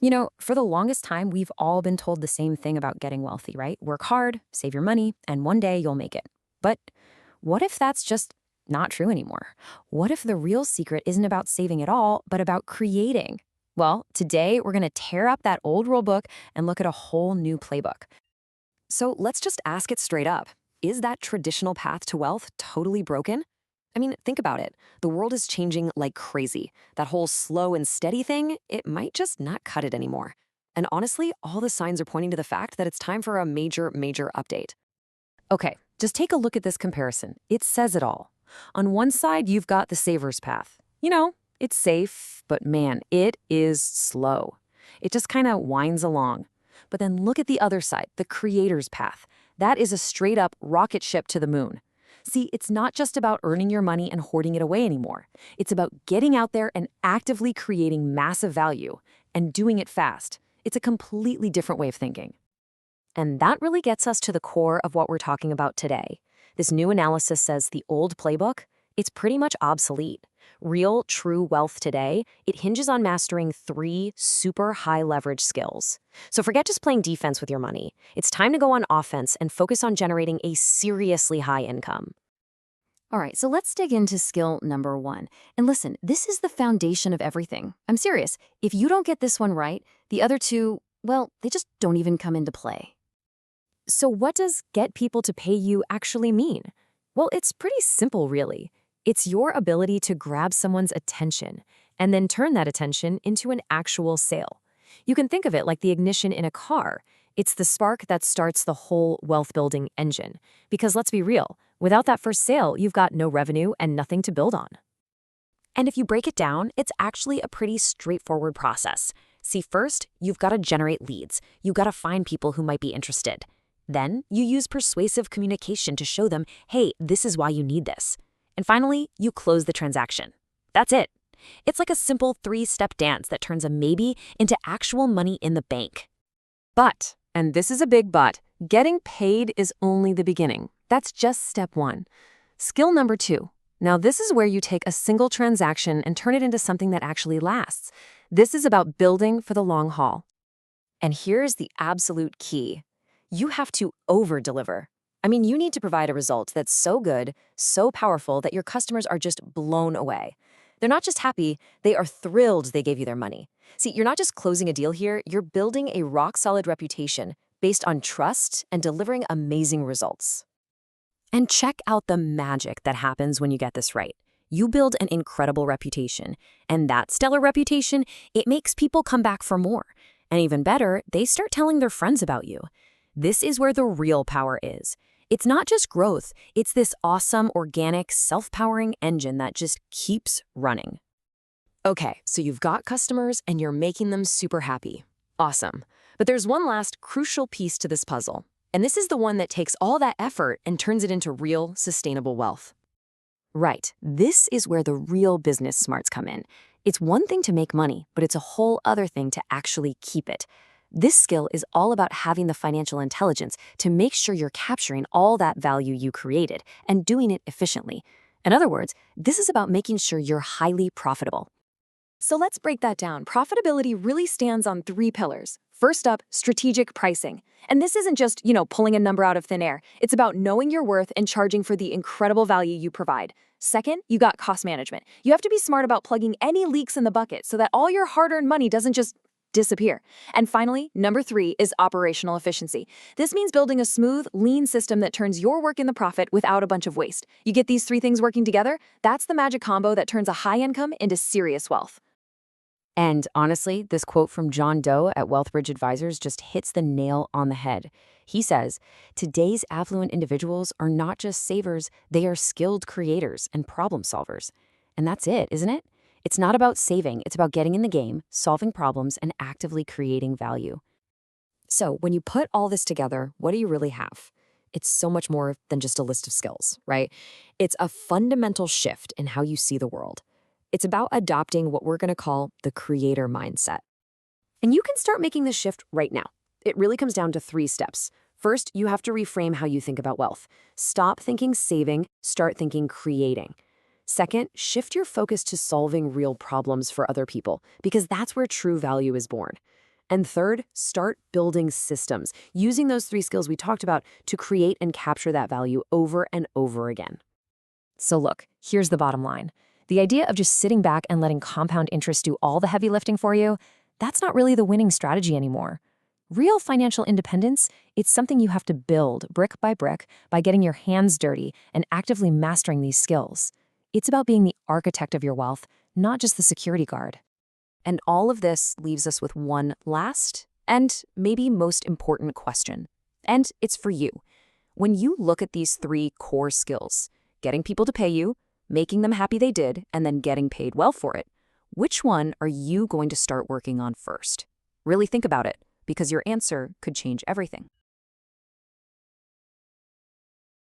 For the longest time, we've all been told the same thing about getting wealthy, right? Work hard, save your money, and one day you'll make it. But what if that's just not true anymore? What if the real secret isn't about saving at all, but about creating? Well, today we're going to tear up that old rule book and look at a whole new playbook. So let's just ask it straight up. Is that traditional path to wealth totally broken? I mean, think about it. The world is changing like crazy. That whole slow and steady thing, it might just not cut it anymore. And honestly, all the signs are pointing to the fact that it's time for a major update. Okay, just take a look at this comparison. It says it all. On one side, you've got the saver's path. It's safe, but man, it is slow. It just kind of winds along. But then look at the other side, the creator's path. That is a straight up rocket ship to the moon. See, it's not just about earning your money and hoarding it away anymore. It's about getting out there and actively creating massive value and doing it fast. It's a completely different way of thinking. And that really gets us to the core of what we're talking about today. This new analysis says the old playbook, it's pretty much obsolete. Real, true wealth today, it hinges on mastering 3 super high leverage skills. So forget just playing defense with your money. It's time to go on offense and focus on generating a seriously high income. All right, so let's dig into skill number 1. And listen, this is the foundation of everything. I'm serious. If you don't get this one right, the other two, well, they just don't even come into play. So what does get people to pay you actually mean? Well, it's pretty simple, really. It's your ability to grab someone's attention and then turn that attention into an actual sale. You can think of it like the ignition in a car. It's the spark that starts the whole wealth-building engine. Because let's be real, without that first sale, you've got no revenue and nothing to build on. And if you break it down, it's actually a pretty straightforward process. See, first, you've got to generate leads. You've got to find people who might be interested. Then, you use persuasive communication to show them, hey, this is why you need this. And finally, you close the transaction. That's it. It's like a simple 3-step dance that turns a maybe into actual money in the bank. But, and this is a big but, getting paid is only the beginning. That's just step 1. Skill number 2. Now this is where you take a single transaction and turn it into something that actually lasts. This is about building for the long haul. And here's the absolute key. You have to over-deliver. I mean, you need to provide a result that's so good, so powerful that your customers are just blown away. They're not just happy, they are thrilled they gave you their money. See, you're not just closing a deal here, you're building a rock-solid reputation based on trust and delivering amazing results. And check out the magic that happens when you get this right. You build an incredible reputation, and that stellar reputation, it makes people come back for more. And even better, they start telling their friends about you. This is where the real power is. It's not just growth, it's this awesome, organic, self-powering engine that just keeps running. Okay, so you've got customers and you're making them super happy. Awesome. But there's one last crucial piece to this puzzle. And this is the one that takes all that effort and turns it into real, sustainable wealth. Right, this is where the real business smarts come in. It's one thing to make money, but it's a whole other thing to actually keep it. This skill is all about having the financial intelligence to make sure you're capturing all that value you created and doing it efficiently. In other words, this is about making sure you're highly profitable. So let's break that down. Profitability really stands on 3 pillars. First up, strategic pricing. And this isn't just, pulling a number out of thin air. It's about knowing your worth and charging for the incredible value you provide. Second, you got cost management. You have to be smart about plugging any leaks in the bucket so that all your hard-earned money doesn't just disappear. And finally, number 3 is operational efficiency. This means building a smooth, lean system that turns your work into profit without a bunch of waste. You get these 3 things working together, that's the magic combo that turns a high income into serious wealth. And honestly, this quote from John Doe at Wealthbridge Advisors just hits the nail on the head. He says, today's affluent individuals are not just savers, they are skilled creators and problem solvers. And that's it, isn't it? It's not about saving, it's about getting in the game, solving problems, and actively creating value. So when you put all this together, what do you really have? It's so much more than just a list of skills, right? It's a fundamental shift in how you see the world. It's about adopting what we're going to call the creator mindset. And you can start making this shift right now. It really comes down to 3 steps. First, you have to reframe how you think about wealth. Stop thinking saving, start thinking creating. Second, shift your focus to solving real problems for other people, because that's where true value is born. And third, start building systems, using those 3 skills we talked about to create and capture that value over and over again. So look, here's the bottom line. The idea of just sitting back and letting compound interest do all the heavy lifting for you, that's not really the winning strategy anymore. Real financial independence, it's something you have to build brick by getting your hands dirty and actively mastering these skills. It's about being the architect of your wealth, not just the security guard. And all of this leaves us with one last and maybe most important question. And it's for you. When you look at these 3 core skills, getting people to pay you, making them happy they did, and then getting paid well for it, which one are you going to start working on first? Really think about it, because your answer could change everything.